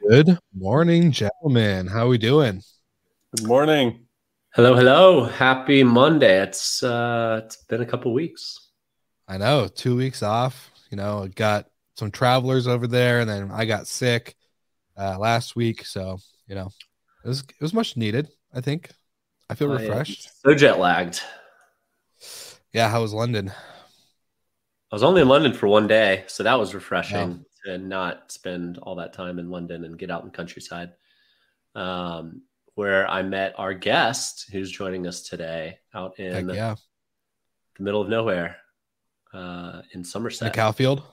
Good morning, gentlemen. How are we doing? Good morning. Hello, hello. Happy Monday. It's been a couple weeks. I know, 2 weeks off. Got some travelers over there, and then I got sick last week. So, it was much needed, I think. I feel refreshed. So jet lagged. Yeah, how was London? I was only in London for one day, so that was refreshing to not spend all that time in London and get out in the countryside. Where I met our guest who's joining us today out in the middle of nowhere in Somerset. In a cow field?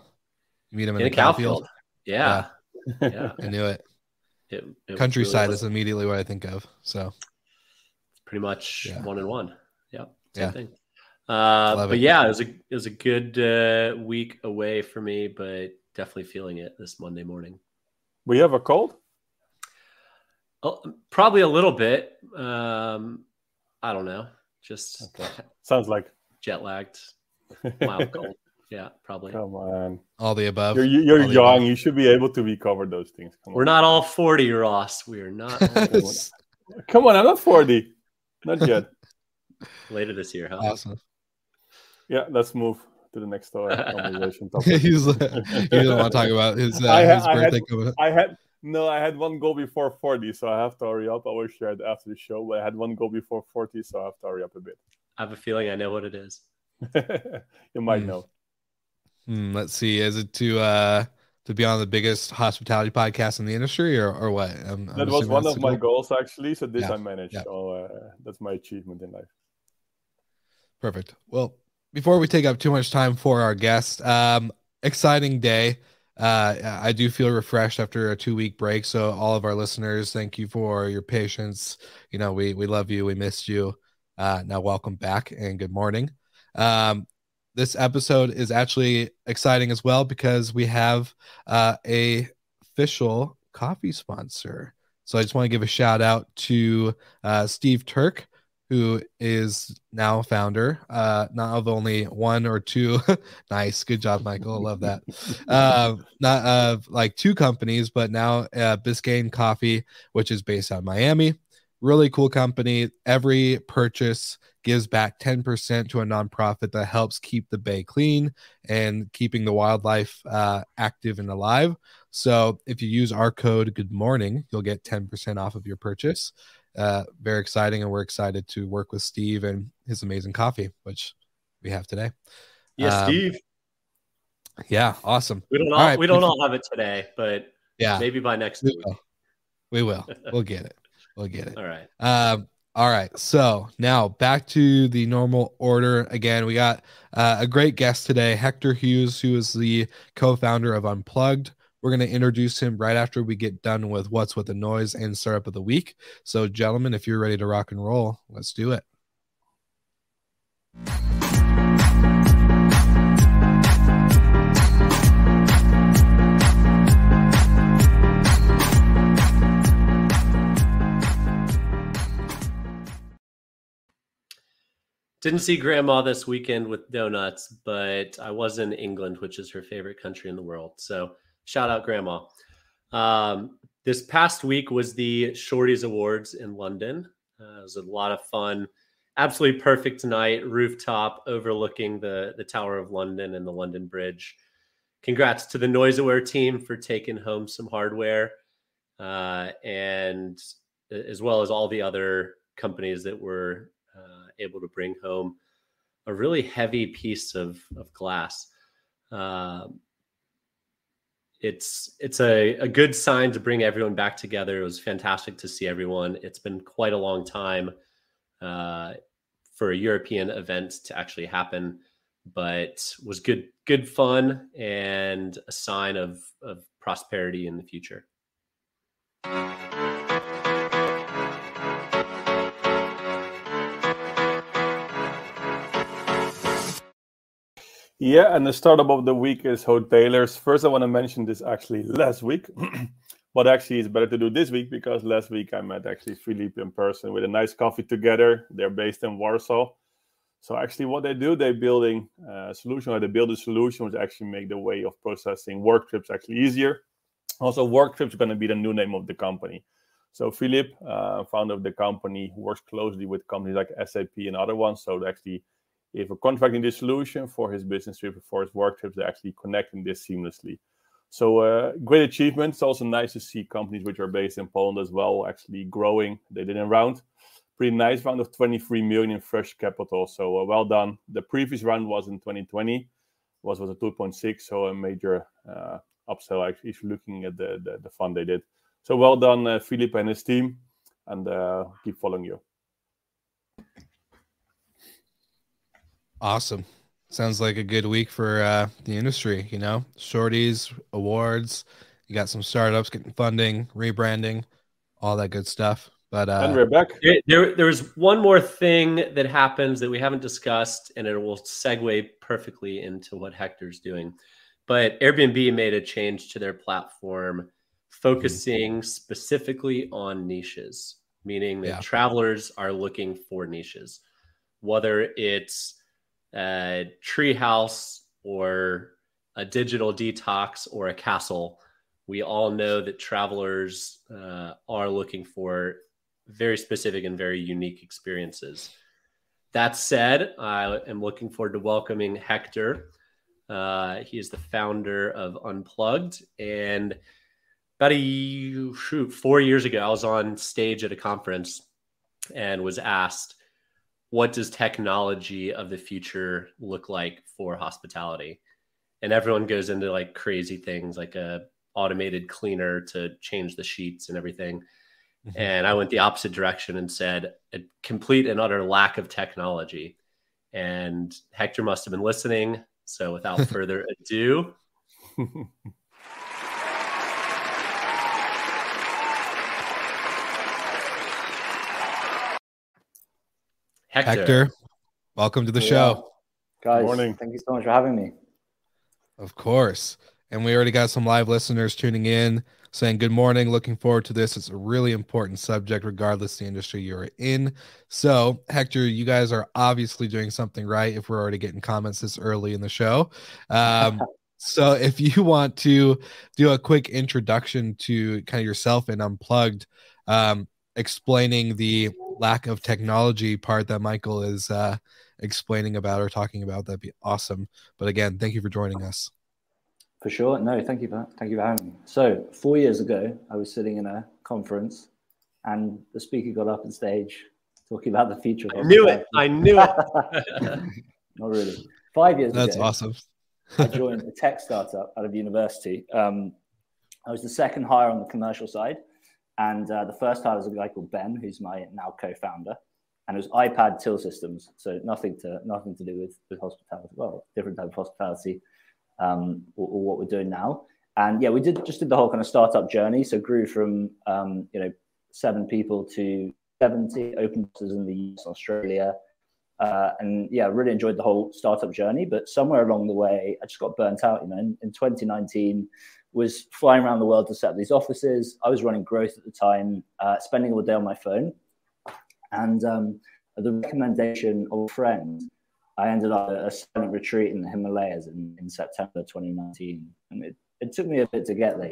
You meet him in a cow field? Yeah. I knew it. Countryside really is immediately what I think of. So it's pretty much one and one. Yeah. Same thing. But it was a good week away for me, but definitely feeling it this Monday morning. We have a cold? Oh, probably a little bit. I don't know. Just sounds like jet lagged, mild cold. Yeah, probably. Come on. All the above. You're young. Above. You should be able to recover those things. We're not all 40, Ross. We're not. Come on, I'm not 40. Not yet. Later this year, huh? Awesome. Yeah, let's move to the next conversation topic. He doesn't want to talk about his birthday. I had one goal before 40, so I have to hurry up. I will share it after the show, but I had one goal before 40, so I have to hurry up a bit. I have a feeling I know what it is. You might know. Let's see. Is it to be on the biggest hospitality podcast in the industry, or what? That was one of my goals, actually. So this I managed. Yeah. So that's my achievement in life. Perfect. Well, before we take up too much time for our guest, exciting day. I do feel refreshed after a 2-week break. So all of our listeners, thank you for your patience. We love you. We missed you. Now welcome back and good morning. This episode is actually exciting as well because we have a official coffee sponsor. So I just want to give a shout out to Steve Turk, who is now founder, not of only one or two. Nice. Good job, Michael. I love that. Not of like two companies, but now Biscayne Coffee, which is based out of Miami. Really cool company. Every purchase gives back 10% to a nonprofit that helps keep the bay clean and keeping the wildlife active and alive. So if you use our code Good Morning, you'll get 10% off of your purchase. Very exciting, and we're excited to work with Steve and his amazing coffee, which we have today. Yeah, Steve. Yeah, awesome. We don't all have it today, but maybe by next week. We will. We'll get it. All right. All right. So now back to the normal order. Again, we got a great guest today, Hector Hughes, who is the co-founder of Unplugged. We're going to introduce him right after we get done with What's with the Noise and Startup of the Week. So, gentlemen, if you're ready to rock and roll, let's do it. Didn't see Grandma this weekend with donuts, but I was in England, which is her favorite country in the world. So shout out Grandma. This past week was the Shorties Awards in London. It was a lot of fun. Absolutely perfect night, rooftop overlooking the Tower of London and the London Bridge. Congrats to the NoiseAware team for taking home some hardware, and as well as all the other companies that were able to bring home a really heavy piece of glass. It's a good sign to bring everyone back together. It was fantastic to see everyone. It's been quite a long time for a European event to actually happen, but was good fun and a sign of prosperity in the future. Yeah, and the startup of the week is hoteliers. First, I want to mention this actually last week, but actually it's better to do this week because last week I met actually Philippe in person with a nice coffee together. They're based in Warsaw. So actually what they do, they build a solution which actually make the way of processing work trips actually easier. Also, Work Trips is going to be the new name of the company. So Philip, founder of the company, works closely with companies like SAP and other ones. So they actually, if a contracting this solution for his business trip, for his work trips, they're actually connecting this seamlessly. So great achievement. It's also nice to see companies which are based in Poland as well actually growing. They did a round, pretty nice round of 23 million in fresh capital. So well done. The previous round was in 2020, was a 2.6, so a major upsell actually if you're looking at the fund they did. So well done, Philip and his team, and keep following you. Awesome. Sounds like a good week for the industry, you know, shorties, awards, you got some startups getting funding, rebranding, all that good stuff. But and we're back. There's one more thing that happens that we haven't discussed, and it will segue perfectly into what Hector's doing. But Airbnb made a change to their platform, focusing specifically on niches, meaning that travelers are looking for niches, whether it's a treehouse or a digital detox or a castle. We all know that travelers are looking for very specific and very unique experiences. That said, I am looking forward to welcoming Hector. He is the founder of Unplugged, and about 4 years ago, I was on stage at a conference and was asked, what does technology of the future look like for hospitality? And everyone goes into like crazy things like a automated cleaner to change the sheets and everything. And I went the opposite direction and said a complete and utter lack of technology. And Hector must have been listening. So without further ado, Hector, welcome to the show. Guys, Good morning. Thank you so much for having me. Of course. And we already got some live listeners tuning in saying good morning, looking forward to this. It's a really important subject regardless of the industry you're in. So Hector, you guys are obviously doing something right if we're already getting comments this early in the show. So if you want to do a quick introduction to kind of yourself and Unplugged, explaining the lack of technology part that Michael is explaining about or talking about, that'd be awesome. But again, thank you for joining us. For sure. No, thank you for having me. So 4 years ago, I was sitting in a conference and the speaker got up on stage talking about the future of hospitality. I knew it. Not really. 5 years ago. That's awesome. I joined a tech startup out of university. I was the second hire on the commercial side. And the first hire was a guy called Ben, who's my now co-founder. And it was iPad till systems. So nothing to do with hospitality. Well, different type of hospitality. Or what we're doing now. And yeah, we did the whole kind of startup journey. So grew from 7 people to 70, opened offices in the US, Australia. And yeah, really enjoyed the whole startup journey. But somewhere along the way, I just got burnt out. In 2019, was flying around the world to set up these offices. I was running growth at the time, spending all day on my phone. And at the recommendation of a friend, I ended up at a silent retreat in the Himalayas in September 2019. And it took me a bit to get there.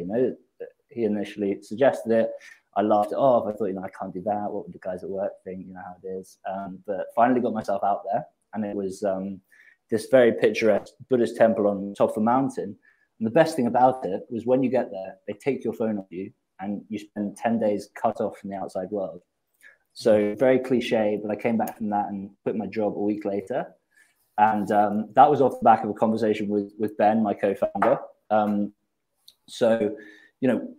He initially suggested it. I laughed it off. I thought, I can't do that. What would the guys at work think? How it is. But finally got myself out there. And it was this very picturesque Buddhist temple on top of a mountain. And the best thing about it was when you get there, they take your phone off you and you spend 10 days cut off from the outside world. So very cliche, but I came back from that and quit my job a week later. And that was off the back of a conversation with Ben, my co-founder. So,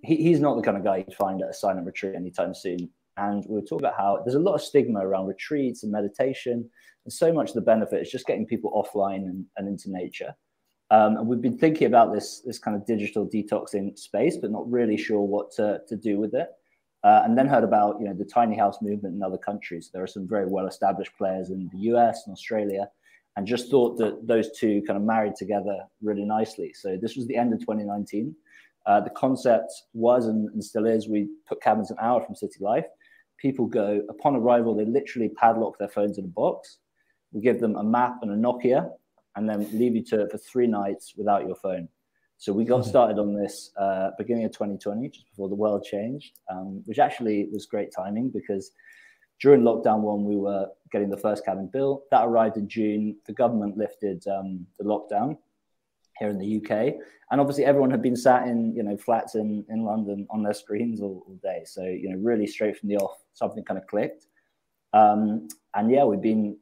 he's not the kind of guy you'd find at a silent retreat anytime soon. And we were talking about how there's a lot of stigma around retreats and meditation. And so much of the benefit is just getting people offline and into nature. And we've been thinking about this kind of digital detoxing space, but not really sure what to do with it. And then heard about, the tiny house movement in other countries. There are some very well-established players in the US and Australia. And just thought that those two kind of married together really nicely. So this was the end of 2019. The concept was and still is, we put cabins an hour from city life. People go, upon arrival, they literally padlock their phones in a box. We give them a map and a Nokia, and then leave you to it for 3 nights without your phone. So we got started on this beginning of 2020, just before the world changed, which actually was great timing because during lockdown 1, we were getting the first cabin built. That arrived in June. The government lifted the lockdown here in the UK. And obviously everyone had been sat in, flats in London on their screens all day. So, really straight from the off, something kind of clicked. And yeah, we've been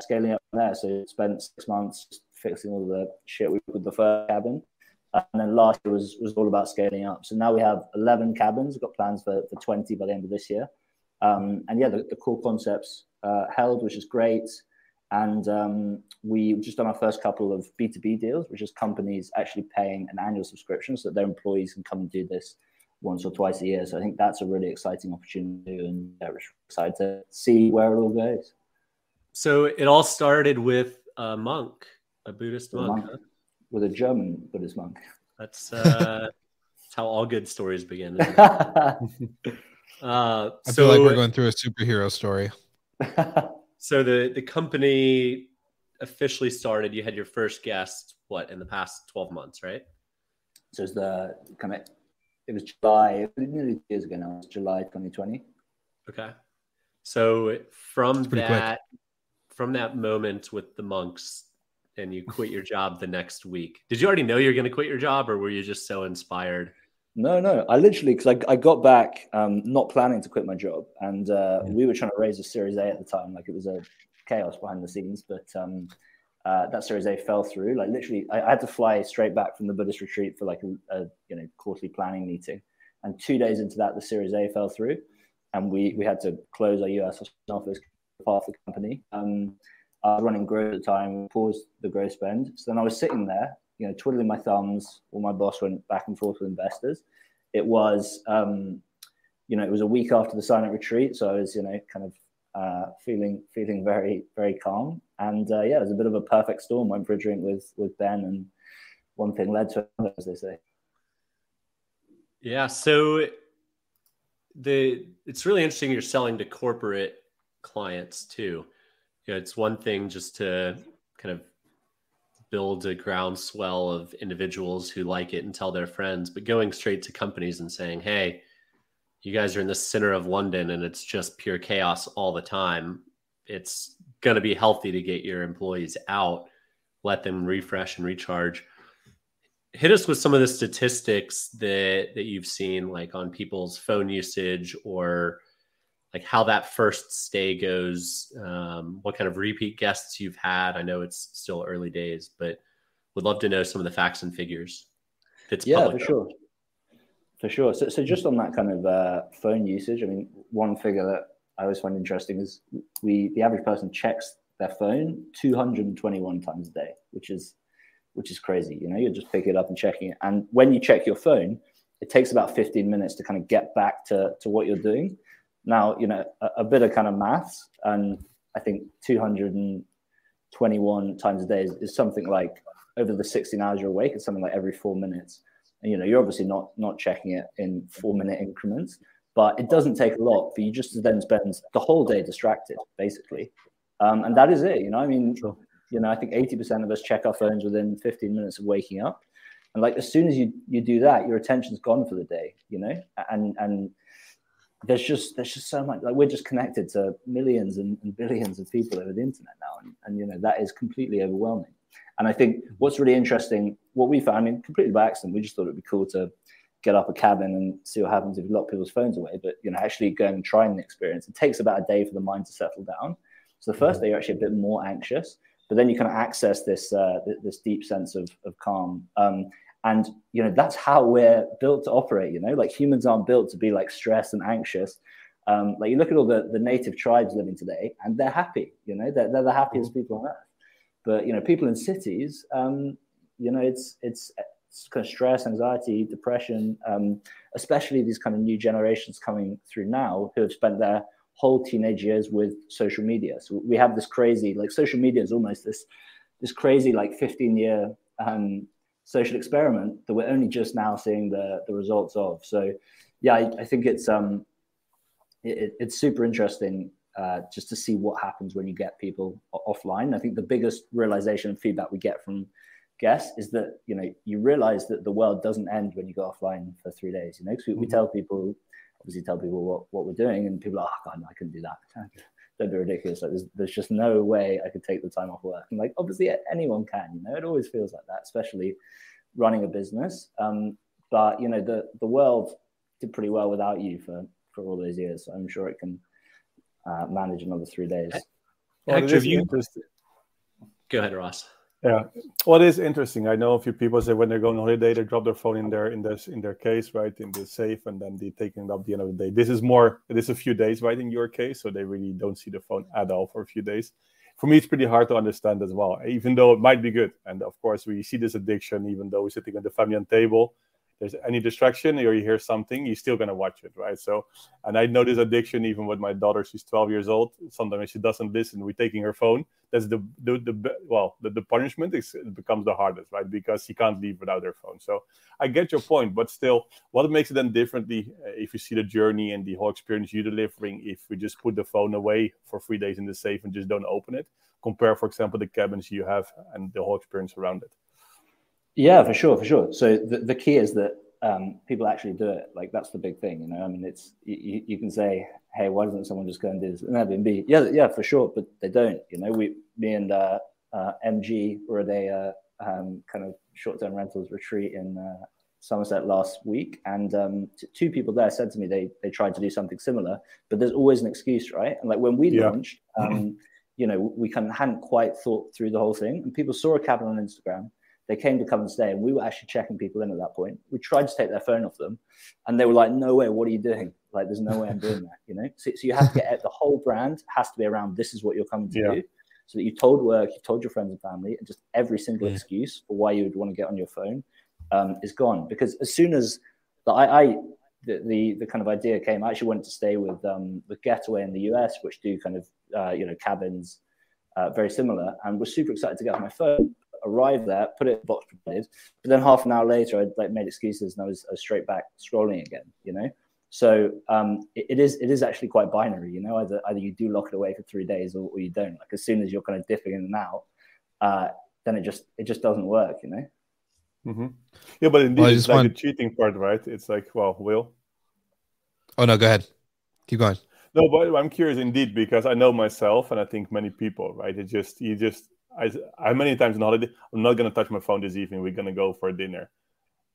scaling up there. So spent 6 months fixing all the shit with the first cabin. And then last year was all about scaling up. So now we have 11 cabins. We've got plans for 20 by the end of this year. And yeah, the core concepts held, which is great. And we've just done our first couple of B2B deals, which is companies actually paying an annual subscription so that their employees can come and do this once or twice a year. So I think that's a really exciting opportunity, and we're excited to see where it all goes. So it all started with a monk, a Buddhist monk. Huh? With a German Buddhist monk. That's how all good stories begin. I feel like we're going through a superhero story. So the company officially started, you had your first guest, in the past 12 months, right? So it was July, nearly 2 years ago now. It was July 2020. Okay. So from that moment with the monks, and you quit your job the next week, did you already know you were going to quit your job, or were you just so inspired? No. I literally, because I got back not planning to quit my job, and we were trying to raise a Series A at the time. Like, it was a chaos behind the scenes, but that Series A fell through. Like, literally, I had to fly straight back from the Buddhist retreat for like a quarterly planning meeting, and 2 days into that, the Series A fell through, and we had to close our US office, half the company. I was running growth at the time, paused the growth spend. So then I was sitting there, twiddling my thumbs while my boss went back and forth with investors. It was, it was a week after the silent retreat. So I was, feeling very, very calm. And yeah, it was a bit of a perfect storm. Went for a drink with Ben, and one thing led to another, as they say. Yeah. So it's really interesting. You're selling to corporate clients too. It's one thing just to kind of build a groundswell of individuals who like it and tell their friends, but going straight to companies and saying, hey, you guys are in the center of London and it's just pure chaos all the time. It's going to be healthy to get your employees out, let them refresh and recharge. Hit us with some of the statistics that you've seen, like on people's phone usage, or like how that first stay goes, what kind of repeat guests you've had. I know it's still early days, but would love to know some of the facts and figures. For sure. So just on that kind of phone usage, I mean, one figure that I always find interesting is the average person checks their phone 221 times a day, which is crazy. You just pick it up and checking it. And when you check your phone, it takes about 15 minutes to kind of get back to what you're doing. Now, a bit of kind of maths, and I think 221 times a day is something like, over the 16 hours you're awake, it's something like every 4 minutes. And, you're obviously not checking it in 4-minute increments, but it doesn't take a lot for you just to then spend the whole day distracted, basically. And that is it, I mean, sure. I think 80% of us check our phones within 15 minutes of waking up. And like, as soon as you do that, your attention's gone for the day, and there's just so much. Like, we're just connected to millions and billions of people over the internet now, and that is completely overwhelming. And I think what's really interesting, what we found, I mean, completely by accident, we just thought it'd be cool to get up a cabin and see what happens if you lock people's phones away. But actually going and trying the experience, it takes about a day for the mind to settle down. So the first day you're actually a bit more anxious, but then you kind of access this deep sense of calm. And, that's how we're built to operate, like, humans aren't built to be like stressed and anxious. Like, you look at all the native tribes living today, and they're happy, they're the happiest people on earth. But, people in cities, it's kind of stress, anxiety, depression, especially these kind of new generations coming through now who have spent their whole teenage years with social media. So we have this crazy, like, social media is almost this crazy, like, 15-year social experiment that we're only just now seeing the results of. So yeah, I think it's super interesting just to see what happens when you get people offline. I think the biggest realization and feedback we get from guess is that, you realize that the world doesn't end when you go offline for 3 days, because we tell people what we're doing, and people are like, oh, God, no, I couldn't do that. Don't be ridiculous. Like there's just no way I could take the time off work. And like, obviously anyone can, it always feels like that, especially running a business. But the world did pretty well without you for all those years. So I'm sure it can manage another 3 days. Well, Hector, Go ahead, Ross. Yeah, well, it is interesting. I know a few people say when they're going on holiday, they drop their phone in their case, right, in the safe, and then they take it up at the end of the day. It is a few days, right, in your case, so they really don't see the phone at all for a few days. For me, it's pretty hard to understand as well, even though it might be good. And of course, we see this addiction, even though we're sitting at the family on table. There's any distraction or you hear something, you're still going to watch it, right? So, and I know this addiction even with my daughter. She's 12 years old. Sometimes she doesn't listen. We're taking her phone. That's the punishment. It becomes the hardest, right? Because she can't leave without her phone. So I get your point, but still, what makes it then differently if you see the journey and the whole experience you're delivering, if we just put the phone away for 3 days in the safe and just don't open it, compare, for example, the cabins you have and the whole experience around it? Yeah, for sure. So the key is that people actually do it. Like that's the big thing, I mean, it's you can say, hey, why doesn't someone just go and do this? And Airbnb, yeah, for sure, but they don't. Me and MG were at a kind of short-term rentals retreat in Somerset last week, and 2 people there said to me they tried to do something similar, but there's always an excuse, right? And like when we launched, we kind of hadn't quite thought through the whole thing, and people saw a cabin on Instagram. They came to come and stay, and we were actually checking people in at that point. We tried to take their phone off them, and they were like, no way, what are you doing? Like, there's no way I'm doing that, So you have to get the whole brand has to be around, this is what you're coming to do. So that you told work, you told your friends and family, and just every single excuse for why you would want to get on your phone is gone. Because as soon as the kind of idea came, I actually went to stay with Getaway in the US, which do kind of, cabins very similar, and was super excited to get on my phone. Arrived there, put it in the box provided, but then half an hour later, I made excuses and I was straight back scrolling again. So it is actually quite binary. Either you do lock it away for 3 days or you don't. Like as soon as you're kind of dipping in and out, then it just doesn't work. Mm-hmm. Yeah, but indeed, it's like the cheating part, right? It's like, well, Will. Oh no, go ahead. Keep going. No, but I'm curious indeed, because I know myself, and I think many people, right? I many times on holiday, I'm not going to touch my phone this evening. We're going to go for dinner.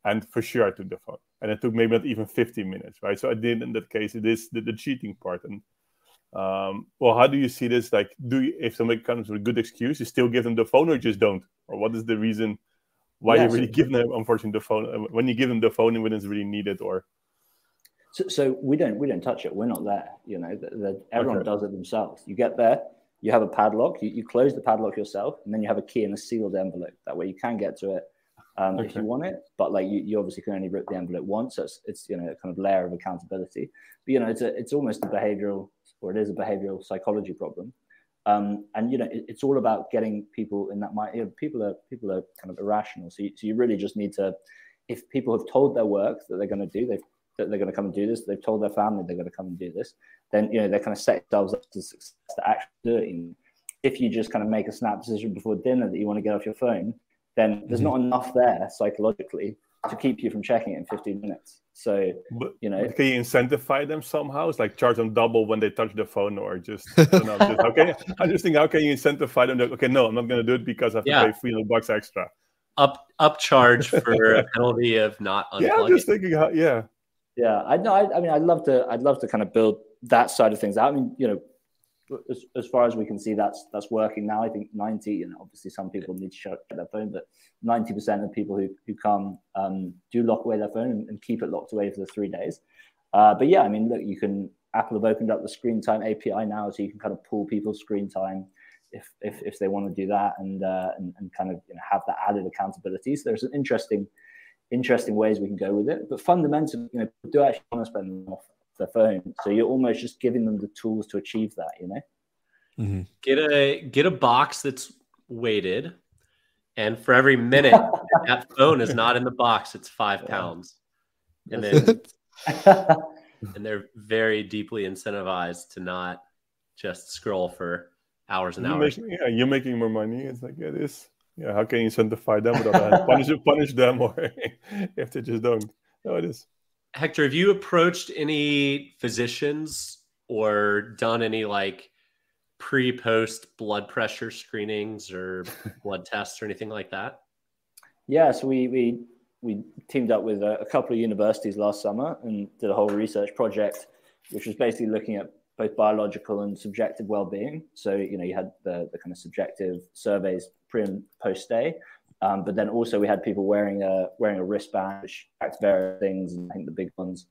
And for sure, I took the phone. And it took maybe not even 15 minutes, right? So I did, in that case, it is the cheating part. And, well, how do you see this? Like, if somebody comes with a good excuse, you still give them the phone or just don't? Or what is the reason why you really give them, unfortunately, the phone? When you give them the phone and when it's really needed, or... So we don't touch it. We're not there. Everyone does it themselves. You get there, you have a padlock, you close the padlock yourself, and then you have a key in a sealed envelope. That way you can get to it if you want it, but like you obviously can only rip the envelope once. So it's a kind of layer of accountability. But it's almost a behavioral, or it is a behavioral psychology problem. And it's all about getting people in that mind. People are kind of irrational. So you really just need to, if people have told their work that they're going to do, that they're going to come and do this, they've told their family they're going to come and do this, then they kind of set themselves up to success to actually do it. If you just kind of make a snap decision before dinner that you want to get off your phone, then there's not enough there psychologically to keep you from checking it in 15 minutes. So but can you incentivize them somehow? It's like charge them double when they touch the phone, or just I don't know. Okay, I just think, how can you incentivize them? Okay, no, I'm not going to do it because I have to pay $300 extra. Upcharge for a penalty of not unplugging. Yeah, I'm just thinking how. Yeah, I know. I mean, I'd love to kind of build that side of things out. I mean, as far as we can see, that's working now. I think 90, obviously some people need to shut their phone, but 90% of people who come do lock away their phone and keep it locked away for the 3 days. But yeah, I mean, look, Apple have opened up the screen time API now, so you can kind of pull people's screen time if they want to do that, and kind of have that added accountability. So there's an interesting ways we can go with it, but fundamentally, people do actually want to spend them off their phone. So you're almost just giving them the tools to achieve that. Mm-hmm. Get a box that's weighted, and for every minute that phone is not in the box, it's 5 pounds, and then and they're very deeply incentivized to not just scroll for hours and hours. You're making more money. It's like it is. Yeah, how can you incentivize them without punish them, or if they just don't? No, it is. Hector, have you approached any physicians or done any like pre-post blood pressure screenings or blood tests or anything like that? Yeah, so we teamed up with a couple of universities last summer and did a whole research project, which was basically looking at both biological and subjective well-being. So, you had the kind of subjective surveys pre and post stay, but then also we had people wearing a wristband, which tracked various things. And I think the big ones,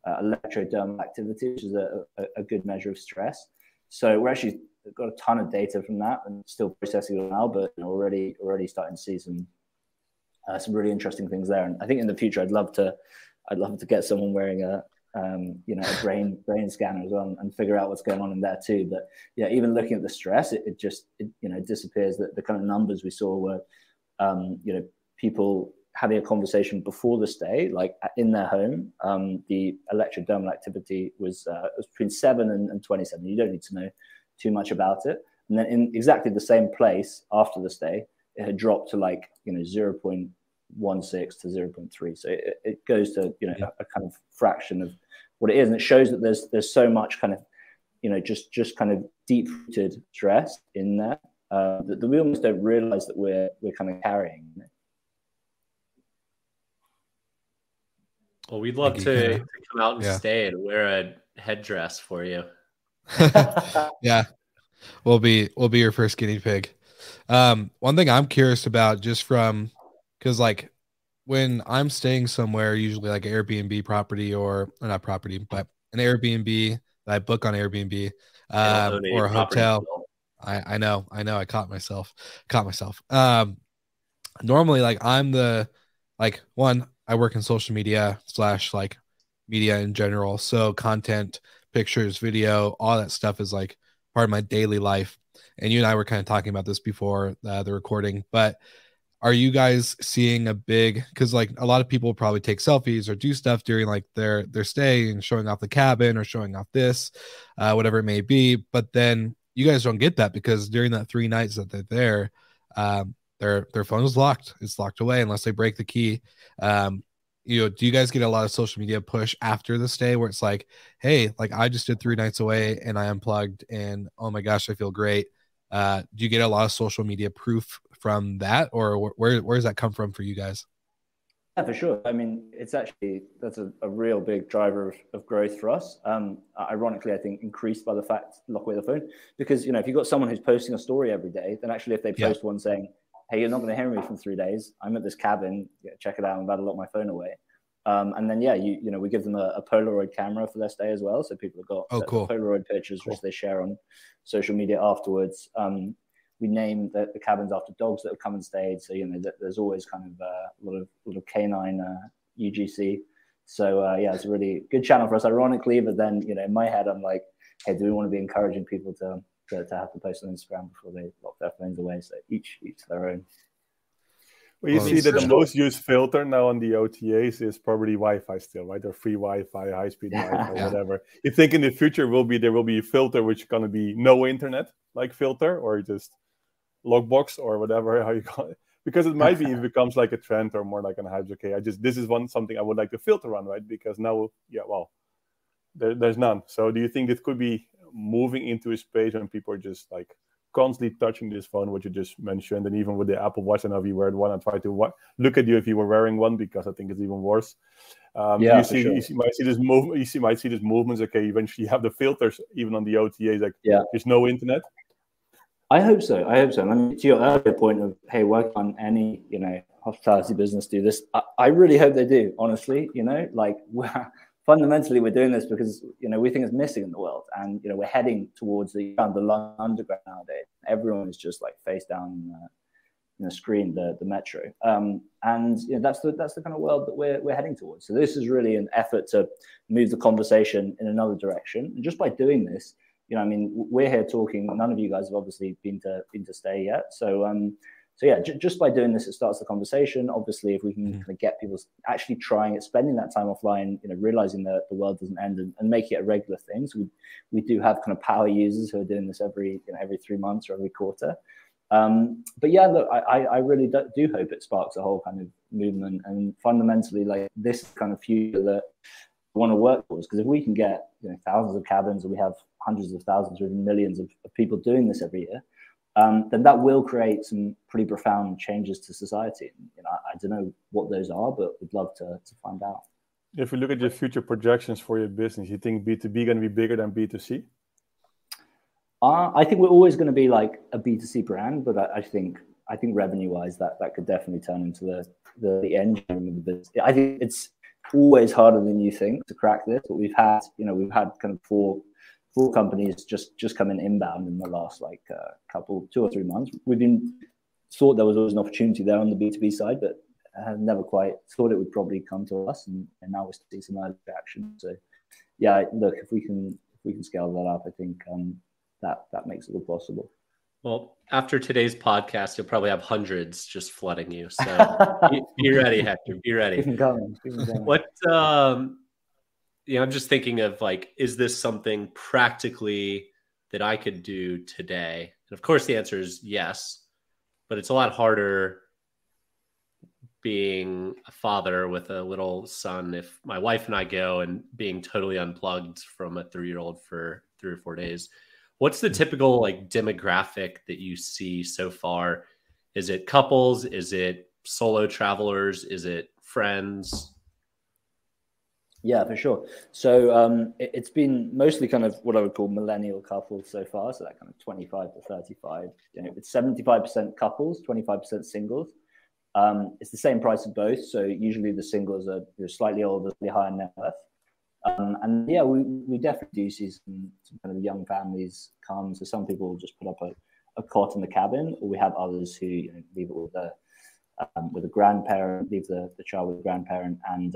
electrodermal activity, which is a good measure of stress. So we're actually got a ton of data from that and still processing it now, but already starting to see some really interesting things there. And I think in the future, I'd love to get someone wearing a brain scanner as well and figure out what's going on in there too. But yeah, even looking at the stress, it disappears. That the kind of numbers we saw were, people having a conversation before the stay, like in their home. The electrodermal activity was between 7 and 27. You don't need to know too much about it. And then in exactly the same place after the stay, it had dropped to 0.16 to 0.3. So it goes to a kind of fraction of what it is, and it shows that there's so much kind of just kind of deep-rooted stress in there that we almost don't realize that we're kind of carrying. Well, we'd love to come out and stay and wear a headdress for you. Yeah, we'll be your first guinea pig. One thing I'm curious about, just from, because when I'm staying somewhere, usually like an Airbnb property or not property, but an Airbnb that I book on Airbnb, or a hotel. I know, I caught myself. Normally, I'm the one, I work in social media / media in general. So content, pictures, video, all that stuff is part of my daily life. And you and I were kind of talking about this before the recording, but are you guys seeing a big, because a lot of people probably take selfies or do stuff during their stay and showing off the cabin or showing off this, whatever it may be. But then you guys don't get that, because during that 3 nights that they're there, their phone is locked. It's locked away unless they break the key. Do you guys get a lot of social media push after the stay where it's hey, I just did 3 nights away and I unplugged and oh my gosh, I feel great. Do you get a lot of social media proof from that, or where does that come from for you guys? Yeah, for sure. I mean, that's a real big driver of growth for us. Ironically, I think increased by the fact lock away the phone, because if you've got someone who's posting a story every day, then actually if they post one saying, hey, you're not going to hear me from 3 days, I'm at this cabin, check it out, I'm about to lock my phone away. And then we give them a Polaroid camera for their stay as well, so people have got Polaroid pictures which they share on social media afterwards. We name the cabins after dogs that have come and stayed, so there's always kind of a lot of canine UGC. So it's a really good channel for us, ironically. But then in my head, I'm like, hey, do we want to be encouraging people to have to post on Instagram before they lock their phones away? So each their own. Well, you see that the most used filter now on the OTAs is probably Wi-Fi still, right? Or free Wi-Fi, high-speed Wi-Fi, whatever. You think in the future there will be a filter which is going to be no internet filter, or just logbox or whatever, how you call it? Because it might be it becomes like a trend or more like an hype. Okay, this is something I would like to filter on, right? Because now, there's none. So do you think it could be moving into a space when people are just constantly touching this phone, what you just mentioned, and even with the Apple Watch, and if you wear one and try to look at you if you were wearing one, because I think it's even worse. You might see this movement. You might see this movements. Okay, eventually you have the filters even on the OTAs. There's no internet. I hope so. I mean, to your earlier point of, hey, work on any hospitality business, do this. I really hope they do. Honestly, fundamentally, we're doing this because we think it's missing in the world, and we're heading towards the London Underground nowadays. Everyone is just face down in the screen, the metro, and that's the kind of world that we're heading towards. So this is really an effort to move the conversation in another direction, and just by doing this, I mean, we're here talking. None of you guys have obviously been to stay yet, so. Just by doing this, it starts the conversation. Obviously, if we can kind of get people actually trying it, spending that time offline, realizing that the world doesn't end, and making it a regular thing. So we do have kind of power users who are doing this every 3 months or every quarter. But yeah, look, I really do hope it sparks a whole kind of movement, and fundamentally, like, this kind of future that we want to work towards. Because if we can get thousands of cabins, and we have hundreds of thousands or even millions of people doing this every year, then that will create some pretty profound changes to society. And, I don't know what those are, but we'd love to find out. If you look at your future projections for your business, you think B2B going to be bigger than B2C? I think we're always going to be like a B2C brand, but I think revenue-wise, that could definitely turn into the engine of the business. I think it's always harder than you think to crack this, but we've had kind of four companies just come in inbound in the last like couple 2 or 3 months. Thought there was always an opportunity there on the B2B side, but never quite thought it would probably come to us, and now we're seeing some early action. So yeah, look, if we can scale that up, I think that makes it all possible. Well, after today's podcast, you'll probably have hundreds just flooding you. So be ready, Hector. Be ready. Keep them going. What I'm just thinking of, like, is this something practically that I could do today? And of course, the answer is yes, but it's a lot harder being a father with a little son if my wife and I go and being totally unplugged from a 3-year-old for 3 or 4 days. What's the typical like demographic that you see so far? Is it couples? Is it solo travelers? Is it friends? Yeah, for sure. So it's been mostly kind of what I would call millennial couples so far. So that kind of 25 to 35. It's 75% couples, 25% singles. It's the same price of both. So usually the singles are slightly older, slightly higher net worth. And yeah, we definitely do see some kind of young families come. So some people will just put up a cot in the cabin, or we have others who leave it with a grandparent, leave the child with a grandparent, and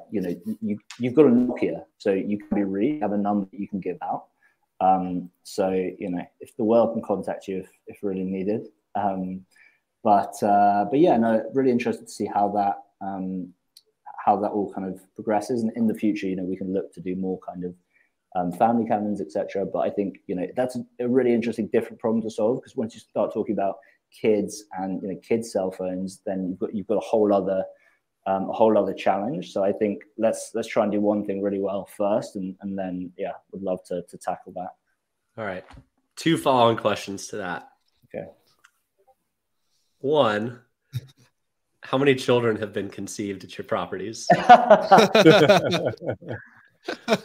you've got a Nokia, so you can be read, have a number that you can give out. So if the world can contact you if really needed. But yeah, no, really interested to see how that all kind of progresses, and in the future, we can look to do more kind of family cabins, etc. But I think that's a really interesting, different problem to solve, because once you start talking about kids and kids' cell phones, then you've got a whole other challenge. So I think let's try and do one thing really well first, and then would love to tackle that. All right, 2 follow-on questions to that. Okay. 1, how many children have been conceived at your properties?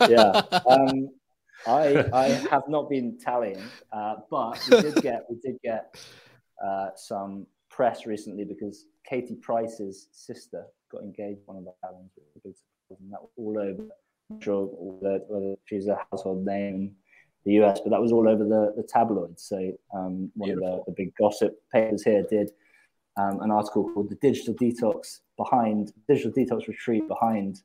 Yeah, I have not been tallying, but we did get some press recently because Katie Price's sister got engaged one of the cabins, and that was all over. I'm not sure whether she's a household name in the US, but that was all over the tabloids. So one of the big gossip papers here did an article called "The Digital Detox Retreat Behind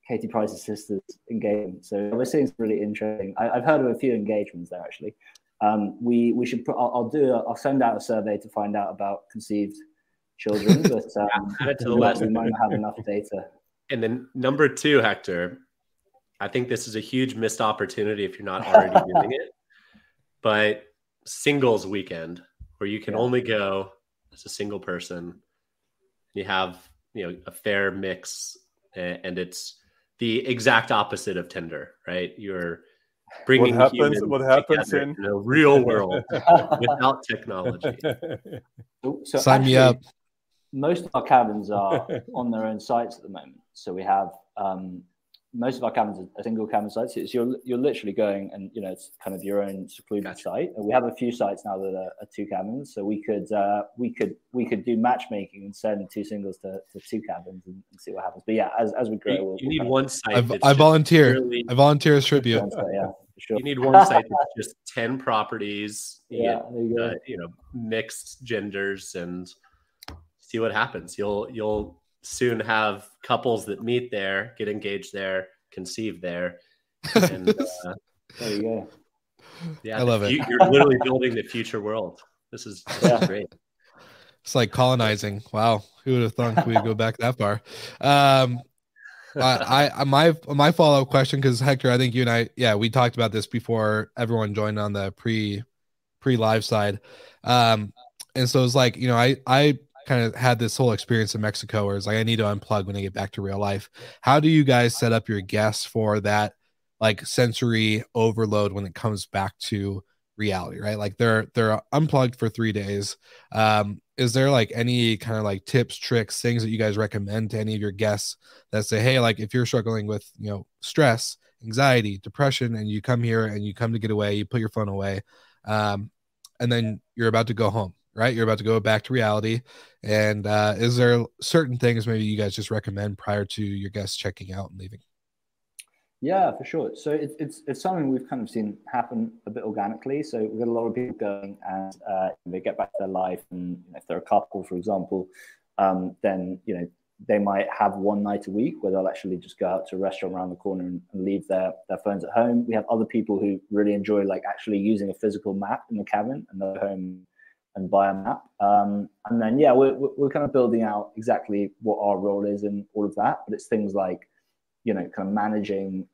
Katie Price's sister's engagement." So we're seeing some really interesting. I've heard of a few engagements there actually. We should put. I'll send out a survey to find out about conceived children, but add it to the list. We might not have enough data. And then number 2, Hector, I think this is a huge missed opportunity if you're not already doing it. But singles weekend, where you can only go as a single person, you have a fair mix, and it's the exact opposite of Tinder, right? You're bringing what happens in the real world without technology. So sign me up. Most of our cabins are on their own sites at the moment. So we have most of our cabins are single cabin sites. So you're literally going, and it's kind of your own secluded site. And we have a few sites now that are 2 cabins. So we could do matchmaking and send 2 singles to 2 cabins and see what happens. But yeah, as we grow, you need one site. I volunteer. I volunteer as tribute. Yeah, for sure. You need one site that's just 10 properties. Yeah, mixed genders, and see what happens. You'll soon have couples that meet there, get engaged there, conceive there. And there you go. Yeah, I love it. You're literally building the future world. This is great. It's like colonizing. Wow, who would have thought we'd go back that far? My follow-up question, because Hector, I think you and I, we talked about this before everyone joined on the pre-live side. And so it's like, I kind of had this whole experience in Mexico where it's like I need to unplug when I get back to real life. How do you guys set up your guests for that like sensory overload when it comes back to reality, right? Like they're unplugged for 3 days. Is there like any kind of like tips, tricks, things that you guys recommend to any of your guests that say, hey, like if you're struggling with, stress, anxiety, depression, and you come here and you come to get away, you put your phone away, and then you're about to go home, right? You're about to go back to reality. And is there certain things maybe you guys just recommend prior to your guests checking out and leaving? Yeah, for sure. So it's something we've kind of seen happen a bit organically. So we've got a lot of people going and they get back to their life, and if they're a couple, for example, then they might have one night a week where they'll actually just go out to a restaurant around the corner and leave their phones at home. We have other people who really enjoy like actually using a physical map in the cabin and go home and buy a map. And then we're kind of building out exactly what our role is in all of that. But it's things like kind of managing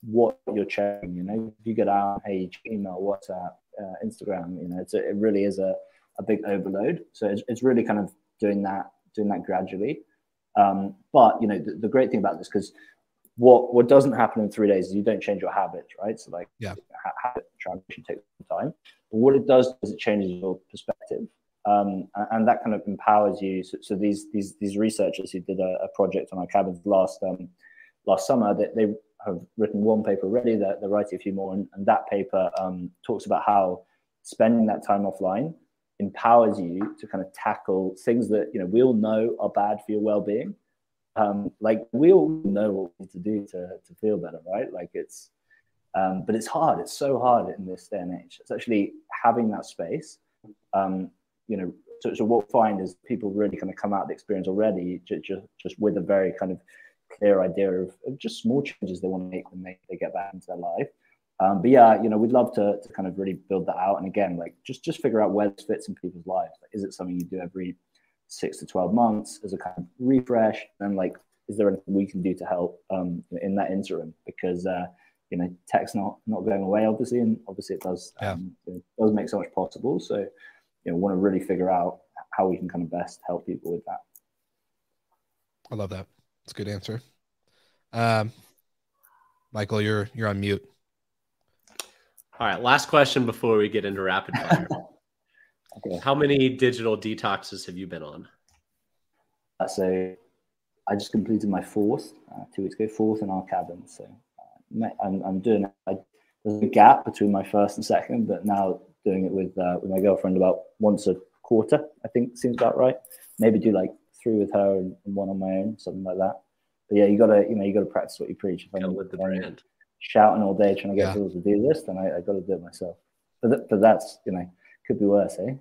what you're checking. If you get out, hey, email, WhatsApp, Instagram, it really is a big overload. So it's really kind of doing that gradually. But the great thing about this, because what doesn't happen in 3 days is you don't change your habits, right? So like habit transition takes some time. But what it does is it changes your perspective. And that kind of empowers you. So these researchers who did a project on our cabins last summer, they have written one paper already. They're writing a few more, and that paper talks about how spending that time offline empowers you to kind of tackle things that we all know are bad for your well-being. Like we all know what we need to do to feel better, right? Like it's, but it's hard. It's so hard in this day and age. It's actually having that space. So what we find is people really kind of come out of the experience already just with a very kind of clear idea of just small changes they want to make when they get back into their life. But we'd love to kind of really build that out. And again, like just figure out where this fits in people's lives. Like, is it something you do every 6 to 12 months as a kind of refresh? And like, is there anything we can do to help in that interim? Because tech's not going away, obviously, and obviously it does it does make so much possible. So want to really figure out how we can kind of best help people with that. I love that. It's a good answer. Michael, you're on mute. All right, last question before we get into rapid fire. Okay. How many digital detoxes have you been on? So I just completed my fourth 2 weeks ago, fourth in our cabin. So I'm doing it. There's a gap between my first and second, but now doing it with my girlfriend about once a quarter, I think seems about right. Maybe do like 3 with her and 1 on my own, something like that. But yeah, you gotta practice what you preach. If I'm with the brand, shouting all day trying to get people to do this, then I got to do it myself. But that's could be worse, eh?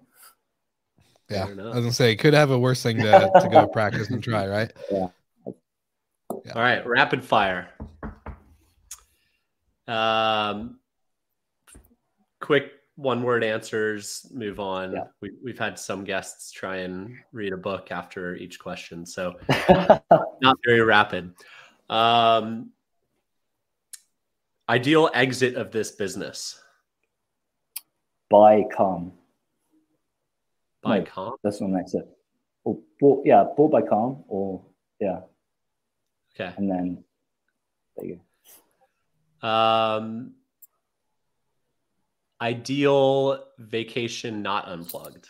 Yeah, I was gonna say could have a worse thing to go practice and try, right? Yeah. All right, rapid fire. Quick 1-word answers, move on. Yeah. We've had some guests try and read a book after each question, so not very rapid. Ideal exit of this business? Buy calm. Buy calm? That's my next step. Or bought by calm, or okay. And then there you go. Ideal vacation not unplugged?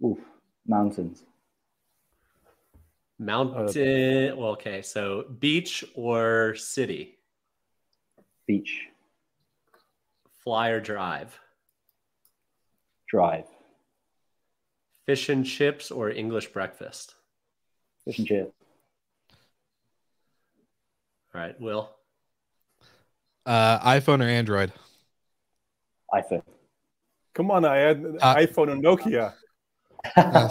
Oof, mountains. Mountain. Well, okay. So beach or city? Beach. Fly or drive? Drive. Fish and chips or English breakfast? Fish and chips. All right, Will. iPhone or Android? iPhone. Come on, I had iPhone and Nokia.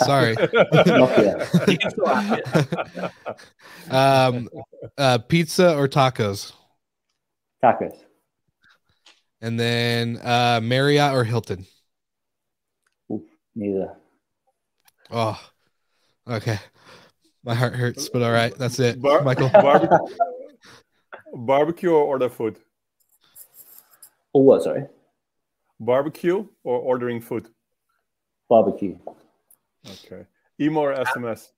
Sorry. You can still have it. Pizza or tacos? Tacos. And then Marriott or Hilton? Oof, neither. Oh, okay. My heart hurts, but all right. That's it. Michael. Barbecue or order food? Oh, what? Sorry. Barbecue or ordering food? Barbecue. Okay. Email or SMS?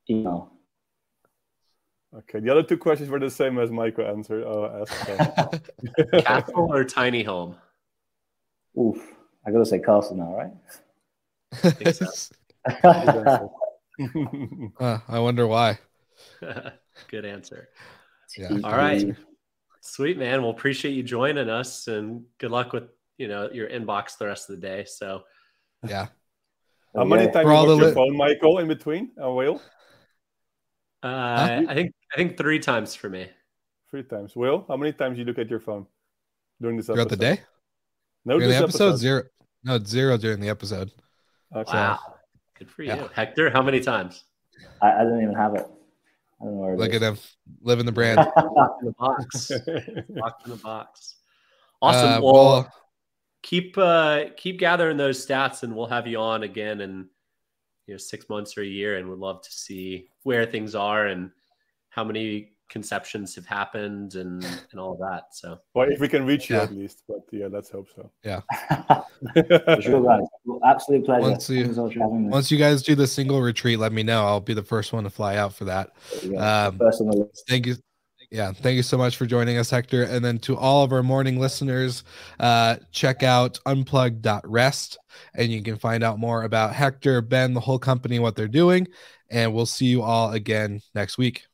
Email. Okay. The other two questions were the same as Michael answered. Castle or tiny home? Oof. I gotta say castle now, right? I think so. I wonder why. Good answer. Yeah. All right. Sweet, man. Well, appreciate you joining us, and good luck with your inbox the rest of the day. So yeah. How many times you watch your phone, Michael, in between? Will? I think 3 times for me. 3 times. Will, how many times you look at your phone during this episode? Throughout the day? No, during this the episode? 0. No, it's 0 during the episode. Okay. Wow. Good for you. Hector, how many times? I don't even have it. I don't know where it Look is. at him. Living the brand. Locked in the box. Locked in the box. Awesome. Well, keep gathering those stats, and we'll have you on again in 6 months or a year, and we'd love to see where things are and how many conceptions have happened and all of that. So, well, if we can reach you at least, but let's hope so. Yeah. Sure, guys. Absolute pleasure. Once you guys do the single retreat, let me know. I'll be the first one to fly out for that. First on the list. Thank you. Yeah, thank you so much for joining us, Hector. And then to all of our morning listeners, check out unplugged.rest, and you can find out more about Hector, Ben, the whole company, what they're doing. And we'll see you all again next week.